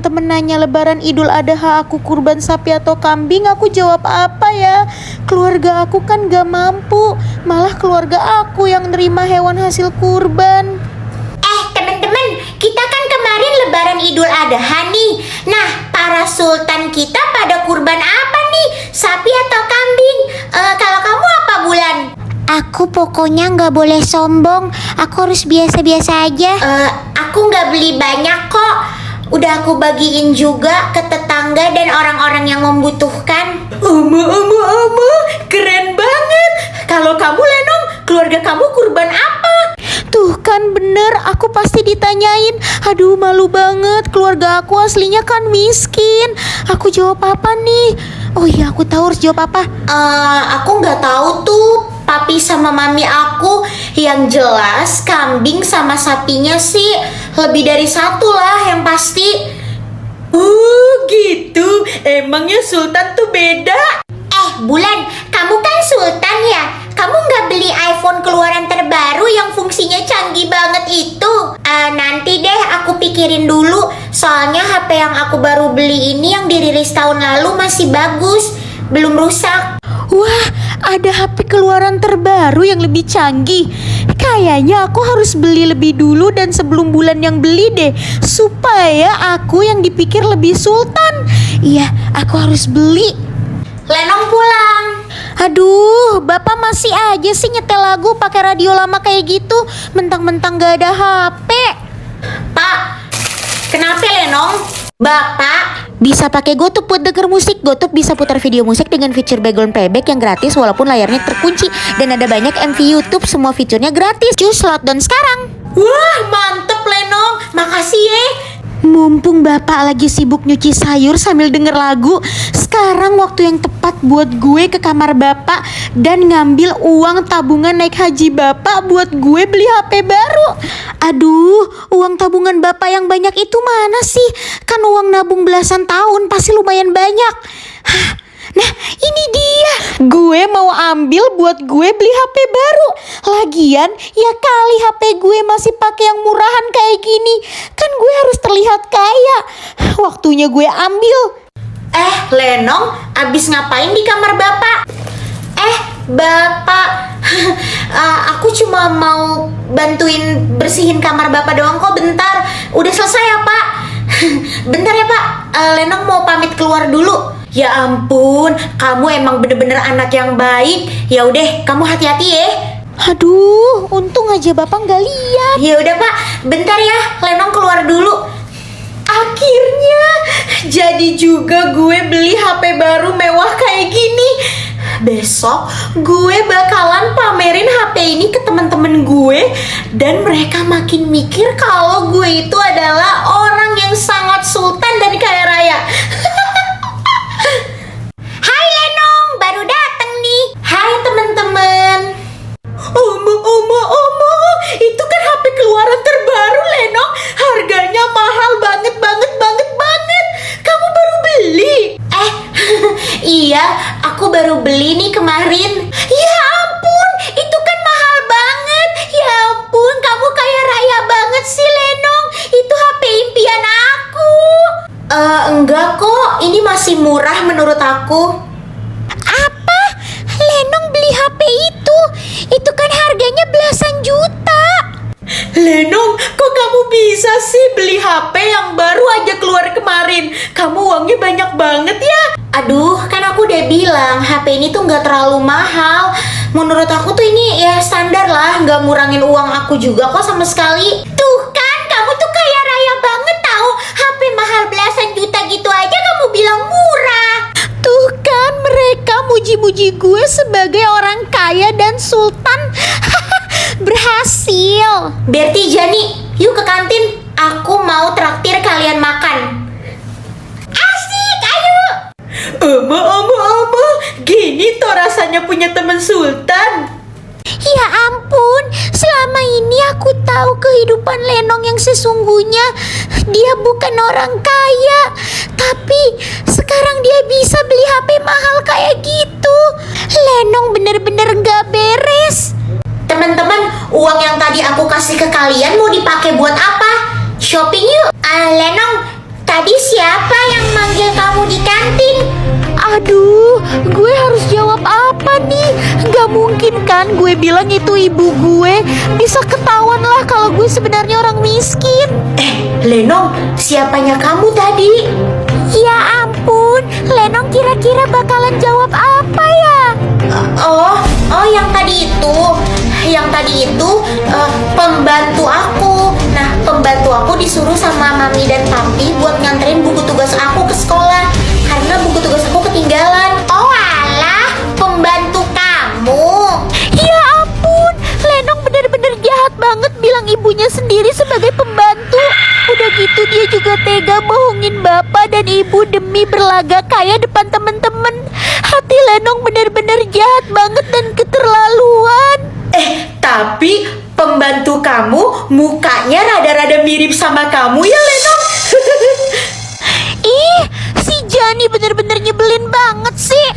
temen-temen nanya Lebaran Idul Adha aku kurban sapi atau kambing, aku jawab apa ya? Keluarga aku kan gak mampu, malah keluarga aku yang nerima hewan hasil kurban. Teman-teman, kita kan kemarin Lebaran Idul Adha nih. Nah, para sultan kita pada kurban apa nih? Sapi atau kambing? Kalau kamu apa, Bulan? Aku pokoknya nggak boleh sombong. Aku harus biasa-biasa aja. Aku nggak beli banyak kok. Udah aku bagiin juga ke tetangga dan orang-orang yang membutuhkan. Oma, keren banget. Kalau kamu, Lenong, keluarga kamu kurban apa? Tuh kan bener, aku pasti ditanyain. Aduh, malu banget, keluarga aku aslinya kan miskin. Aku jawab apa nih? Oh iya, aku tahu harus jawab apa. Aku nggak tahu tuh, papi sama mami aku. Yang jelas kambing sama sapinya sih lebih dari satu lah yang pasti. Gitu. Emangnya sultan tuh beda? Bulan, kamu kan sultan ya? Kamu nggak beli iPhone keluaran terbaru yang fungsinya canggih banget itu? Nanti deh aku pikirin dulu. Soalnya HP yang aku baru beli ini yang dirilis tahun lalu masih bagus, belum rusak. Wah, ada HP keluaran terbaru yang lebih canggih. Kayaknya aku harus beli lebih dulu dan sebelum Bulan yang beli deh, supaya aku yang dipikir lebih sultan. Iya, aku harus beli. Lenong pulang. Aduh, Bapak masih aja sih nyetel lagu pakai radio lama kayak gitu, mentang-mentang gak ada HP. Pak, kenapa Lenong? Bapak Bisa pakai GoTube buat denger musik. GoTube bisa putar video musik dengan fitur background playback yang gratis walaupun layarnya terkunci. Dan ada banyak MV YouTube, semua fiturnya gratis. Cus, lockdown sekarang. Wah, mantep Lenong. Makasih ya. Mumpung Bapak lagi sibuk nyuci sayur sambil denger lagu, sekarang waktu yang tepat buat gue ke kamar Bapak dan ngambil uang tabungan naik haji Bapak buat gue beli HP baru. Aduh, uang tabungan Bapak yang banyak itu mana sih? Kan uang nabung belasan tahun pasti lumayan banyak. Nah, ini dia. Gue mau ambil buat gue beli HP baru. Lagian, ya kali HP gue masih pakai yang murahan kayak gini. Kan gue harus terlihat kaya. Waktunya gue ambil. Lenong, abis ngapain di kamar Bapak? Bapak, aku cuma mau bantuin bersihin kamar Bapak doang kok, bentar. Udah selesai ya Pak? Bentar ya Pak, Lenong mau pamit keluar dulu. Ya ampun, kamu emang bener-bener anak yang baik. Ya udah, kamu hati-hati ya. Aduh, untung aja Bapak nggak lihat. Ya udah Pak, bentar ya, Lenong keluar dulu. Akhirnya jadi juga gue beli HP baru mewah kayak gini. Besok gue bakalan pamerin HP ini ke teman-teman gue dan mereka makin mikir kalau gue itu adalah orang yang sangat sultan dan kaya raya. Hai Lenong, baru datang nih. Hai teman-teman. Omo, itu kan HP keluaran terbaru Lenong. Harganya mahal banget. Kamu baru beli? Iya, aku baru beli nih kemarin. Ya ampun, itu kan mahal banget. Ya ampun, kamu kaya raya banget sih Lenong. Itu HP impian aku. Enggak kok, ini masih murah menurut aku. Apa? Lenong beli HP itu? Itu kan harganya belasan juta. Lenong, kok kamu bisa sih beli HP yang baru aja keluar kemarin? Kamu uangnya banyak banget ya? Aduh, kan aku udah bilang HP ini tuh gak terlalu mahal. Menurut aku tuh ini ya standar lah, gak ngurangin uang aku juga kok sama sekali. Tuh kan, kamu tuh kaya raya banget tahu. HP mahal belasan juta gitu aja kamu bilang murah. Tuh kan, mereka muji-muji gue sebagai orang kaya dan sultan. Berhasil. Berti, Jani, yuk ke kantin. Aku mau traktir kalian makan. Asik, ayo. Oma, gini toh rasanya punya teman sultan. Ya ampun, selama ini aku tahu kehidupan Lenong yang sesungguhnya. Dia bukan orang kaya, tapi sekarang dia bisa beli HP mahal kayak gitu. Lenong bener-bener gak beres. Teman-teman, uang yang tadi aku kasih ke kalian mau dipakai buat apa? Shopping yuk. Lenong, tadi siapa Aduh, gue harus jawab apa nih? Gak mungkin kan gue bilang itu ibu gue. Bisa ketahuan lah kalau gue sebenarnya orang miskin. Lenong, siapanya kamu tadi? Ya ampun, Lenong kira-kira bakalan jawab apa ya? Oh, yang tadi itu. Yang tadi itu pembantu aku. Nah, pembantu aku disuruh sama mami dan papi buat nganterin buku tugas aku ke sekolah karena buku tugas aku ketinggalan. Oh alah, pembantu kamu. Ya ampun, Lenong bener-bener jahat banget bilang ibunya sendiri sebagai pembantu. Udah gitu dia juga tega bohongin bapak dan ibu demi berlagak kaya depan temen-temen. Hati Lenong bener-bener jahat banget dan keterlaluan. Tapi pembantu kamu mukanya rada-rada mirip sama kamu ya, Lenong. Ih, si Jani bener-bener nyebelin banget sih.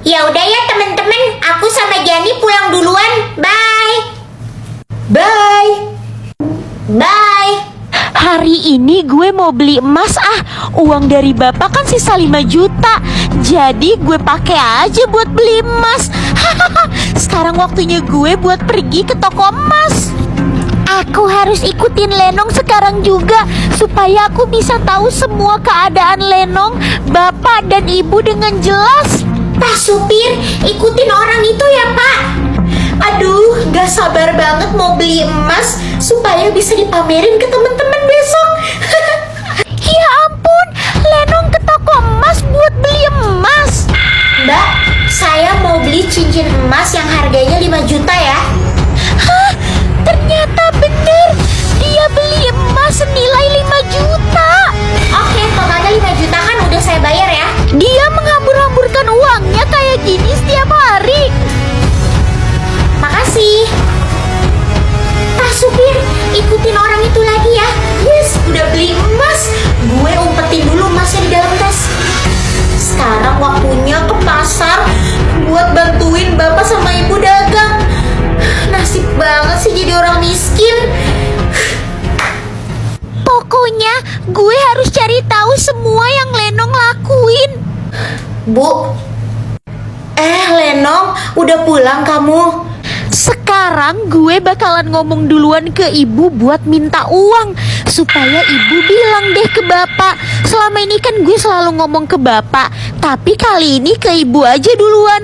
Ya udah ya teman-teman, aku sama Jani pulang duluan. Bye. Bye. Bye. Hari ini gue mau beli emas. Uang dari bapak kan sisa 5 juta. Jadi gue pakai aja buat beli emas. Sekarang waktunya gue buat pergi ke toko emas. Aku harus ikutin Lenong sekarang juga supaya aku bisa tahu semua keadaan Lenong, bapak dan ibu dengan jelas. Pak supir, ikutin orang itu ya Pak. Aduh, gak sabar banget mau beli emas supaya bisa dipamerin ke teman-teman besok. Ya ampun, Lenong ke toko emas buat beli emas. Mbak, saya mau beli cincin emas yang harganya 5 juta ya. Hah, ternyata bener. Dia beli emas senilai 5 juta. Oke, totalnya 5 juta kan udah saya bayar ya. Dia menghambur-hamburkan uangnya kayak gini setiap hari. Makasih. Pak supir, ikutin orang itu lagi ya. Yes, udah beli emas. Gue umpetin dulu emasnya di dalam tas. Sekarang waktunya ke pasar buat bantuin bapak sama ibu dagang. Nasib banget sih jadi orang miskin. Pokoknya gue harus cari tahu semua yang Lenong lakuin. Bu. Lenong, udah pulang kamu? Sekarang gue bakalan ngomong duluan ke ibu buat minta uang supaya ibu bilang deh ke bapak. Selama ini kan gue selalu ngomong ke bapak, tapi kali ini ke ibu aja duluan.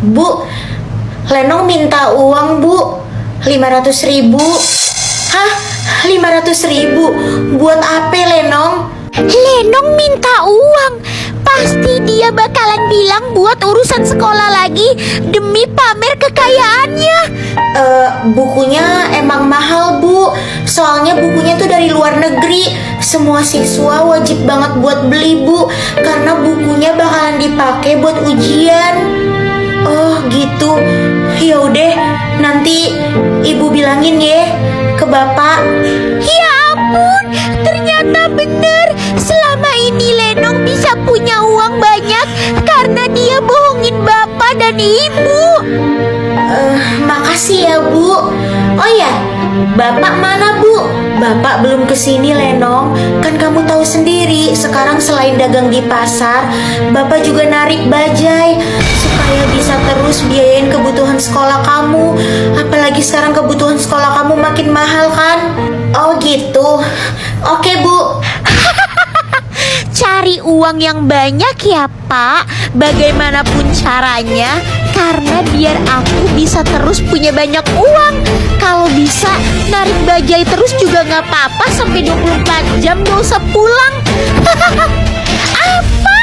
Bu, Lenong minta uang bu, 500.000. Hah? 500.000? Buat apa Lenong? Lenong minta uang. Pasti dia bakalan bilang buat urusan sekolah lagi demi pamer kekayaannya. Bukunya emang mahal bu. Soalnya bukunya tuh dari luar negeri. Semua siswa wajib banget buat beli bu, karena bukunya bakalan dipakai buat ujian. Oh gitu. Ya udah, nanti ibu bilangin ya ke bapak. Ya ampun, ternyata bener. Selama ini Lenong bisa punya uang banyak karena dia bohongin bapak dan ibu. Makasih ya bu. Oh ya, bapak mana bu? Bapak belum kesini Lenong. Kan kamu tahu sendiri, sekarang selain dagang di pasar, bapak juga narik bajai supaya bisa terus biayain kebutuhan sekolah kamu. Apalagi sekarang kebutuhan sekolah kamu makin mahal kan? Oh gitu. Oke bu. Cari uang yang banyak ya Pak, bagaimanapun caranya, karena biar aku bisa terus punya banyak uang. Kalau bisa narik bajai terus juga gak apa-apa, sampai 24 jam gak usah pulang. Apa?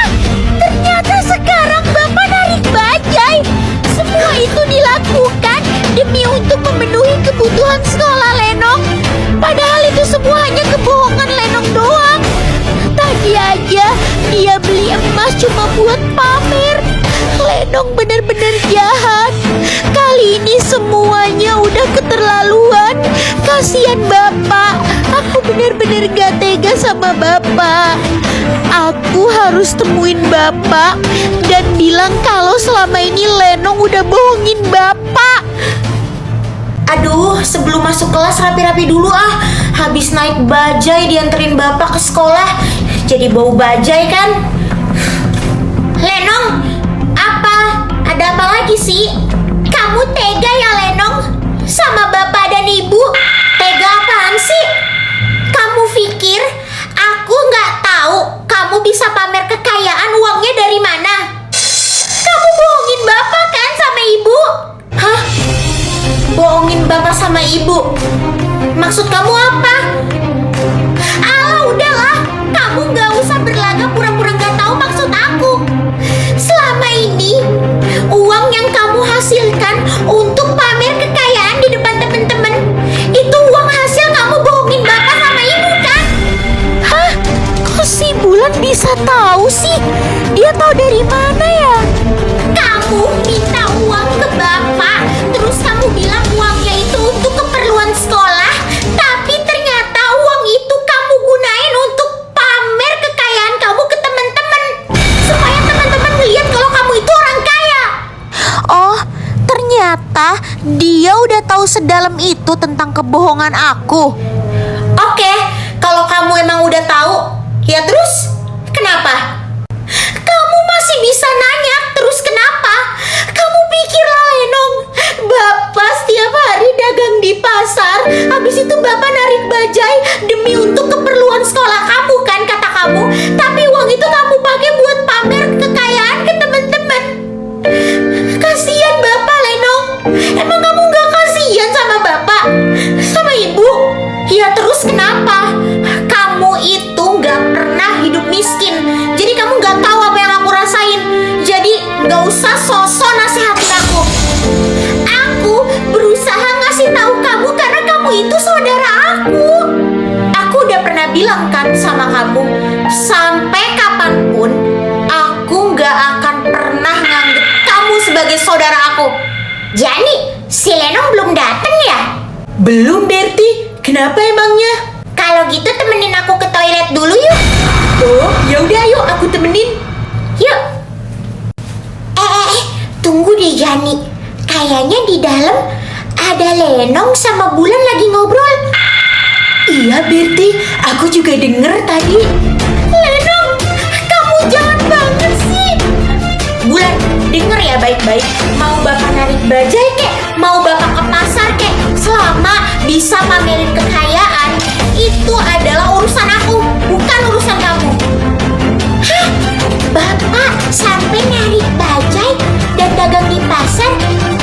Ternyata sekarang Bapak narik bajai. Semua itu dilakukan demi untuk memenuhi kebutuhan sekolah Lenong. Padahal itu semua hanya kebohongan Lenong doang. Tadi aja dia beli emas cuma buat pamer. Lenong bener-bener jahat. Kali ini semuanya udah keterlaluan. Kasian bapak. Aku bener-bener gak tega sama bapak. Aku harus temuin bapak dan bilang kalau selama ini Lenong udah bohongin bapak. Aduh, sebelum masuk kelas rapi-rapi dulu ah. Habis naik bajai dianterin bapak ke sekolah, jadi bau bajai kan. Lenong, ada apa lagi sih? Kamu tega ya Lenong? Sama bapak dan ibu? Tega apaan sih? Kamu pikir aku nggak tahu kamu bisa pamer kekayaan, uangnya dari mana? Kamu bohongin bapak kan sama ibu? Hah? Bohongin bapak sama ibu? Maksud kamu apa? Alah udahlah, kamu nggak usah berlagak pura-pura nggak tahu maksud aku. Selama ini, uang yang kamu hasilkan untuk pamer kekayaan di depan teman-teman, itu uang hasil kamu bohongin bapak sama ibu kan? Hah? Kok si Bulan bisa tahu sih? Dia tahu dari mana ya? Kamu minta uang ke bapak, terus kamu bilang uangnya itu untuk keperluan sekolah, tapi ternyata uang itu kamu gunain untuk pamer kekayaan kamu ke teman-teman, supaya teman-teman ngeliat kalau kamu itu orang kaya. Oh, ternyata dia udah tahu sedalam itu tentang kebohongan aku. Oke, kalau kamu emang udah tahu, ya terus kenapa? Kamu masih bisa nanya terus kenapa? Kamu pikirlah Lenong, bapak setiap hari dagang di pasar, habis itu bapak narik bajai demi untuk keperluan sekolah kamu kan kata kamu, tapi uang itu kamu pakai buat pamer kekayaan ke teman-teman. Kasihan bapak Lenong, emang kamu nggak kasihan sama bapak, sama ibu? Ya terus kenapa? Kamu itu nggak pernah hidup miskin, jadi kamu nggak tahu apa yang aku rasain. Jadi nggak usah sosok nasihatin aku. Aku berusaha ngasih tahu kamu karena kamu itu saudara aku. Aku udah pernah bilang kan sama kamu, sampai kapanpun aku gak akan pernah nganggep kamu sebagai saudara aku. Jadi si Lenong belum dateng ya? Belum, Berti. Kenapa emangnya? Kalau gitu temenin aku ke toilet dulu yuk. Oh, yaudah yuk aku temenin. Yuk. Tunggu deh Jani. Kayaknya di dalam ada Lenong sama Bulan lagi ngobrol. Iya, Berti. Aku juga denger tadi. Lenong, kamu jahat banget sih. Bulan, denger ya baik-baik. Mau bapak narik bajai kek, mau bapak ke pasar kek, selama bisa pamerin kekayaan, itu adalah urusan aku, bukan urusan kamu. Hah? Bapak sampai narik bajai dan dagang di pasar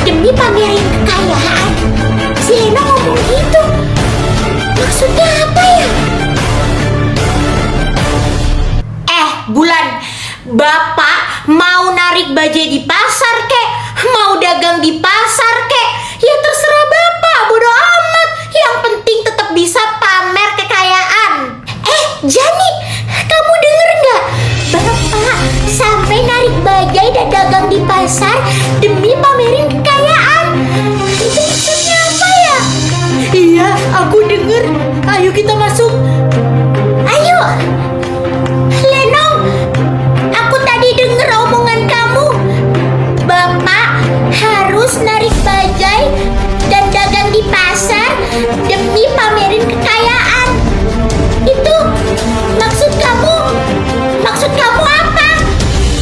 demi pamerin kekayaan? Si Lenong ngomong gitu. Maksudnya apa ya? Bulan, bapak mau narik bajai di pasar kek, mau dagang di pasar kek, ya terserah bapak, bodo amat. Yang penting tetap bisa pamer kekayaan. Jani, kamu denger nggak? Bapak sampai narik bajai dan dagang di pasar demi pamerin kekayaan. Itu maksudnya apa ya? Iya, aku denger. Ayo kita masuk. Ayo, Lenong, aku tadi denger omongan kamu. Bapak harus narik bajai dan dagang di pasar demi pamerin kekayaan. Itu maksud kamu apa?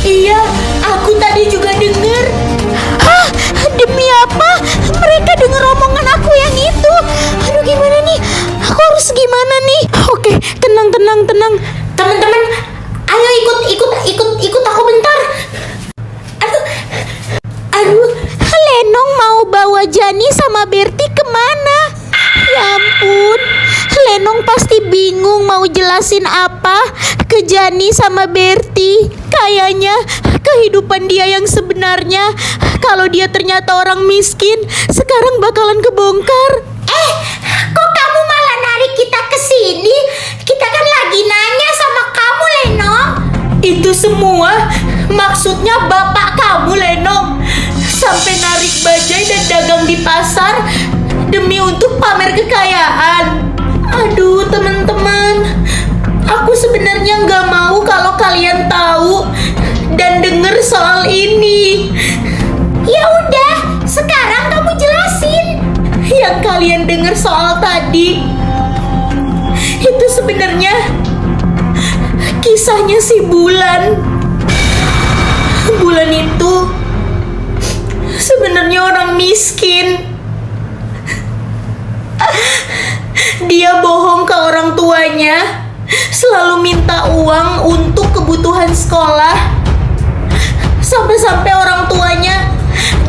Iya, aku tadi juga denger. Hah? Demi apa? Mereka dengar omongan aku yang itu. Aduh, gimana nih? Aku harus gimana nih? Oke, tenang. Teman-teman, ayo ikut aku bentar. Aduh, Lenong mau bawa Jani sama Berti kemana? Ya ampun, Lenong pasti bingung mau jelasin apa ke Jani sama Berti. Kayaknya kehidupan dia yang sebenarnya, kalau dia ternyata orang miskin, sekarang bakalan kebongkar. Kok kamu malah narik kita ke sini? Kita kan lagi nanya sama kamu, Lenong. itu semua maksudnya bapak kamu, Lenong. Sampai narik bajai dan dagang di pasar demi untuk pamer kekayaan. Aduh, teman-teman, aku sebenarnya nggak mau kalau kalian tahu dan denger soal ini. Ya udah, sekarang kamu jelasin. Yang kalian dengar soal tadi itu sebenarnya kisahnya si Bulan. Bulan itu sebenarnya orang miskin. Dia bohong ke orang tuanya, selalu minta uang untuk kebutuhan sekolah. Sampai-sampai orang tuanya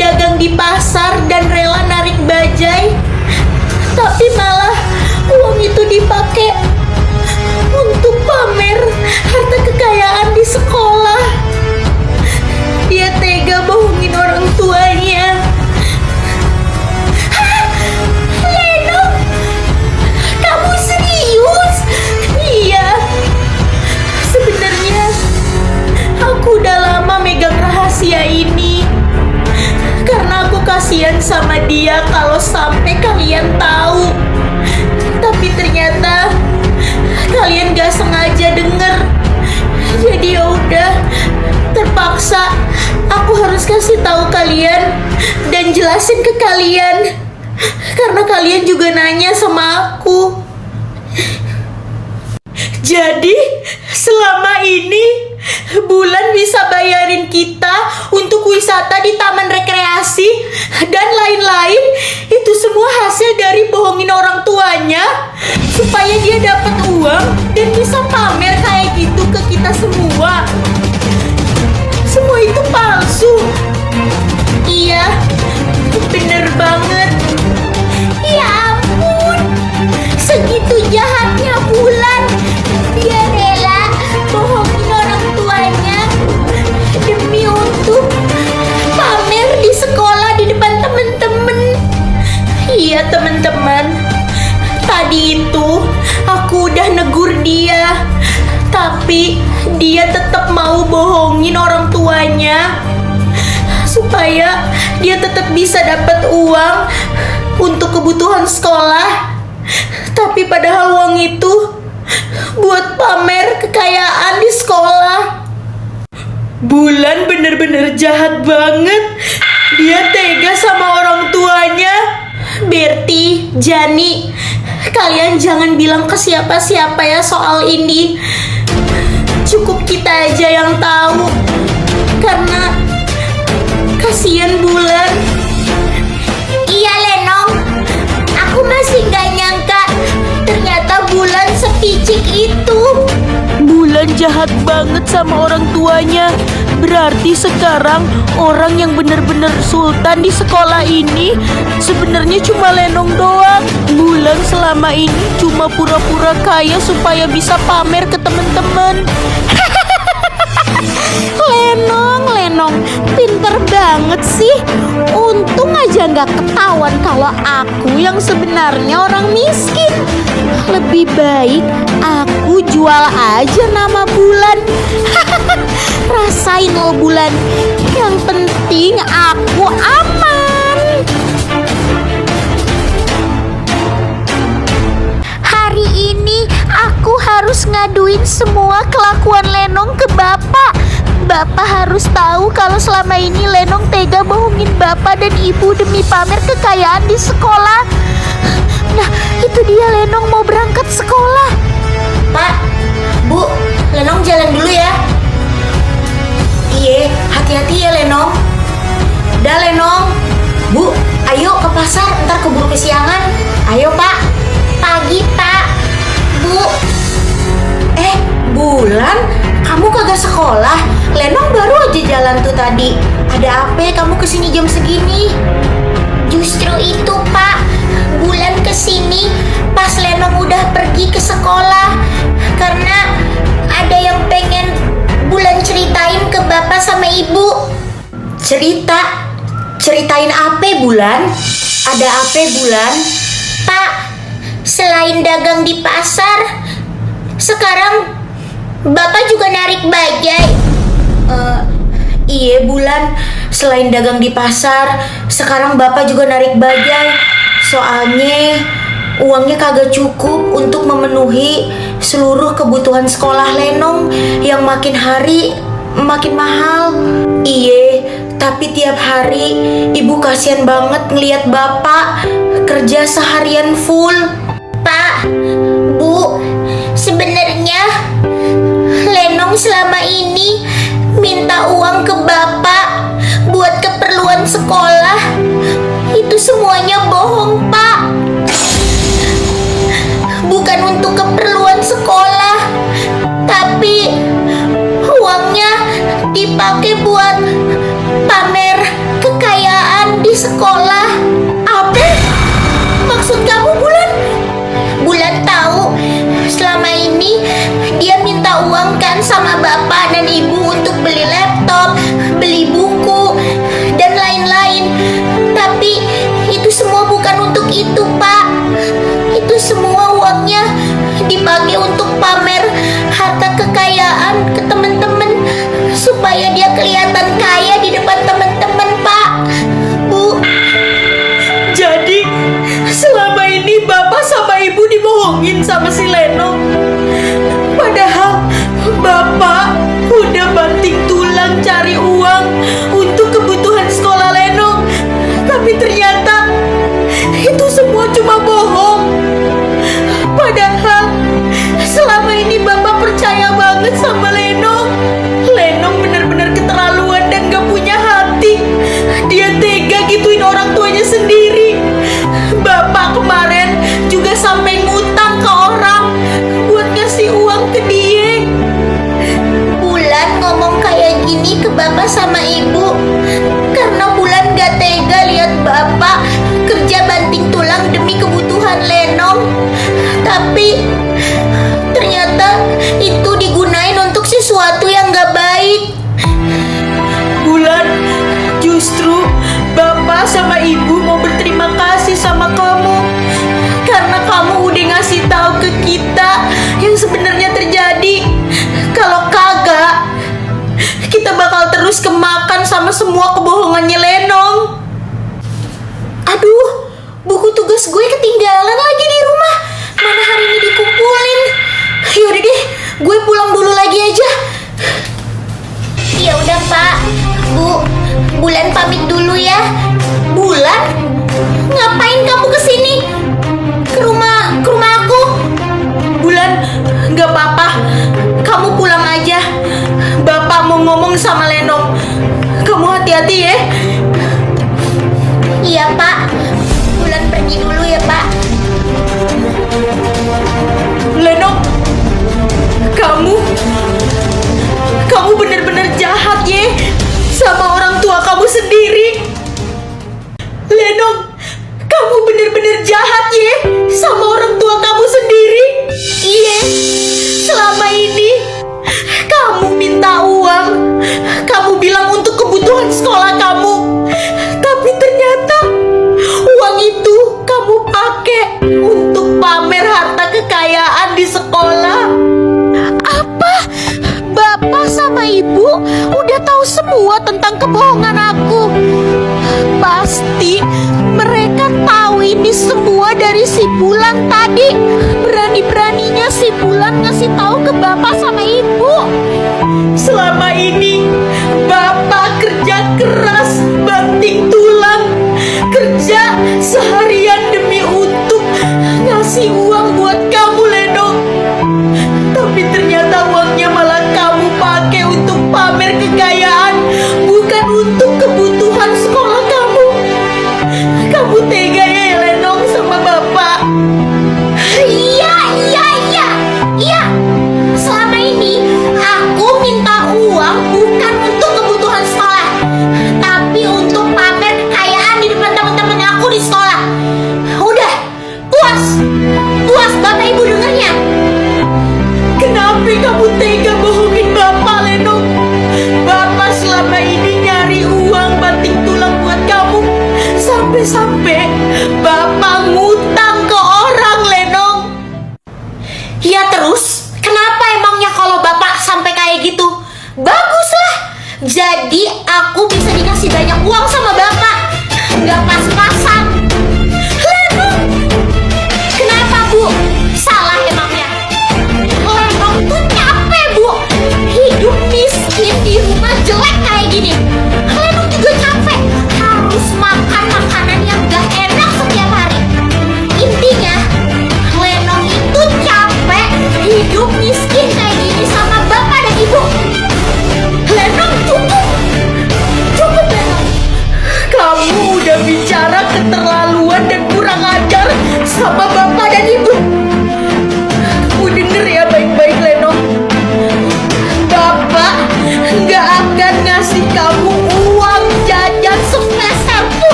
dagang di pasar dan rela narik bajai. Tapi malah uang itu dipakai untuk pamer harta kekayaan di sekolah. Dia tega bohongin orang tuanya. Hah? Leno? Kamu serius? Iya. Sebenarnya aku udah lama megang rahasia ini. Karena aku kasihan sama dia kalau sampai kalian tahu. Tapi ternyata kalian gak sengaja denger. Jadi yaudah, terpaksa aku harus kasih tahu kalian dan jelasin ke kalian. Karena kalian juga nanya sama aku. Jadi selama ini Bulan bisa bayarin kita untuk wisata di taman rekreasi dan lain-lain. Itu semua hasil dari bohongin orang tuanya supaya dia dapat uang dan bisa pamer kayak gitu ke kita semua. Semua itu palsu. Iya, bener banget. Ya ampun, segitu jahatnya Bulan. Dia rela bohongin orang tuanya demi untuk pamer di sekolah di depan temen-temen. Iya teman-teman, tadi itu aku udah negur dia, tapi dia tetap mau bohongin orang tuanya supaya dia tetap bisa dapat uang untuk kebutuhan sekolah. Tapi padahal uang itu buat pamer kekayaan di sekolah. Bulan bener-bener jahat banget. Dia tega sama orang tuanya. Berti, Jani, kalian jangan bilang ke siapa-siapa ya soal ini. Cukup kita aja yang tahu. Karena kasihan Bulan. Iya Lenong, aku masih gak nyangka ternyata Bulan sepicik itu. Bulan jahat banget sama orang tuanya. Berarti sekarang orang yang bener-bener sultan di sekolah ini sebenarnya cuma Lenong doang. Bulan selama ini cuma pura-pura kaya supaya bisa pamer ke temen-temen. Lenong, pinter banget sih. Untung aja nggak ketahuan kalau aku yang sebenarnya orang miskin. Lebih baik aku jual aja nama Bulan. Rasain lo Bulan. Yang penting aku aman. Hari ini aku harus ngaduin semua kelakuan Lenong ke Bapak. Bapak harus tahu kalau selama ini Lenong tega bohongin Bapak dan Ibu demi pamer kekayaan di sekolah. Nah, itu dia Lenong mau berangkat sekolah. Pak, Bu, Lenong jalan dulu ya. Iya, hati-hati ya Lenong. Dah Lenong. Bu, ayo ke pasar, ntar keburu kesiangan. Ayo Pak. Pagi Pak. Bu, Bulan, kamu kagak sekolah? Lenong baru aja jalan tuh tadi. Ada apa kamu kesini jam segini? justru itu Pak. Bulan kesini pas Lenong udah pergi ke sekolah. Karena ada yang pengen Bulan ceritain ke Bapak sama Ibu. Ceritain apa Bulan? Ada apa Bulan? Pak, selain dagang di pasar, sekarang Bapak juga narik bajai. Iya Bulan, selain dagang di pasar, sekarang Bapak juga narik bajai. Soalnya uangnya kagak cukup untuk memenuhi seluruh kebutuhan sekolah Lenong yang makin hari makin mahal. Iya, tapi tiap hari Ibu kasihan banget ngelihat Bapak kerja seharian full. Pak, Bu, sebenarnya Lenong selama ini minta uang ke Bapak buat pamer kekayaan di sekolah. Apa? Maksud kamu, Bulan? Bulan tahu selama ini dia minta uang kan sama bapak dan ibu untuk beli laptop, beli buku, dan lain-lain. Tapi itu semua bukan untuk itu, Pak. Itu semua uangnya dipakai untuk pamer harta kekayaan ke teman-teman supaya dia kelihatan kaya di depan teman-teman, Pak. Bu, Jadi, selama ini Bapak sama Ibu dibohongin sama si Leno. Padahal Bapak udah banting tulang cari uang untuk kebutuhan sekolah Leno. Tapi ternyata itu semua cuma bohong. Padahal selama ini Bapak percaya banget sama Leno. Leno benar-benar keterlaluan dan gak punya hati. Dia tega gituin orang tuanya sendiri. Bapak kemarin juga sampai ngutang ke orang buat ngasih uang ke dia. Bulan ngomong kayak gini ke bapak sama ibu karena Bulan gak tega lihat bapak kerja banting tulang demi kebutuhan Lenong. Tapi ternyata itu digunain untuk sesuatu yang gak baik. Bulan, justru Bapak sama Ibu mau berterima kasih sama kamu karena kamu udah ngasih tahu ke kita yang sebenarnya terjadi. Kalau kagak, kita bakal terus kemakan sama semua kebohongannya Lenong. Aduh, buku tugas gue ketinggalan lagi di rumah. Mana hari ini dikumpulin? Yaudah deh, gue pulang dulu lagi aja. Ya udah Pak, Bu, Bulan pamit dulu ya. Bulan, ngapain kamu kesini? Ke rumah aku? Bulan, nggak apa-apa, kamu pulang aja. Bapak mau ngomong sama Lenong. Kamu hati-hati ya. Iya Pak, Bulan pergi dulu ya Pak. Lenong, kamu bener-bener jahat ya sama orang tua kamu sendiri. Lenong, kamu bener-bener jahat ya sama orang tua kamu sendiri. Iya, Selama ini kamu minta uang, kamu bilang untuk kebutuhan sekolah kamu, tapi ternyata uang itu kamu pakai untuk pamer harta kekayaan di sekolah. Apa? Bapak sama ibu udah tahu semua tentang kebohongan aku. Pasti mereka tahu ini semua dari si Bulan tadi. Berani-beraninya si Bulan ngasih tahu ke bapak sama ibu. Selama ini Bapak kerja keras, banting tulang, kerja seharian demi untuk ngasih uang buat kamu, Lenong. Tapi ternyata uangnya malah kamu pakai untuk pamer kekayaan, bukan untuk kebutuhan sekolah kamu. Kamu tega ya, Lenong, sama Bapak. Iya. Selama ini aku minta uang bukan untuk kebutuhan sekolah, tapi untuk pamer kekayaan di depan teman-teman aku di sekolah.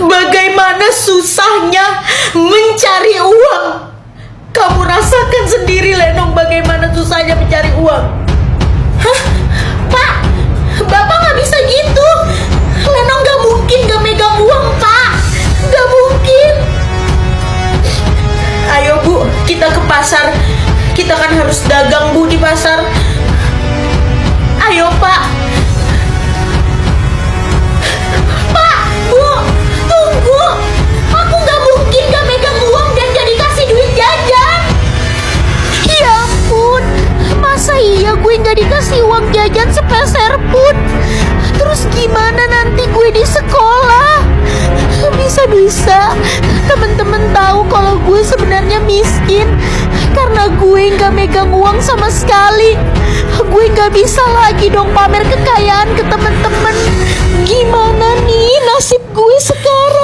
bagaimana susahnya mencari uang. Kamu rasakan sendiri Lenong bagaimana susahnya mencari uang. Hah? Pak, Bapak gak bisa gitu. Lenong gak mungkin gak megang uang, Pak. Gak mungkin. Ayo Bu, kita ke pasar. Kita kan harus dagang Bu di pasar. Ayo Pak. Pak, Bu, tunggu. Aku gak mungkin gak megang uang dan gak dikasih duit jajan. Ya ampun, masa iya gue gak dikasih uang jajan sepeser pun? Terus gimana nanti gue di sekolah? Bisa-bisa temen-temen tahu kalau gue sebenarnya miskin karena gue gak megang uang sama sekali. Gue gak bisa lagi dong pamer kekayaan ke temen-temen. Gimana nih nasib gue sekarang?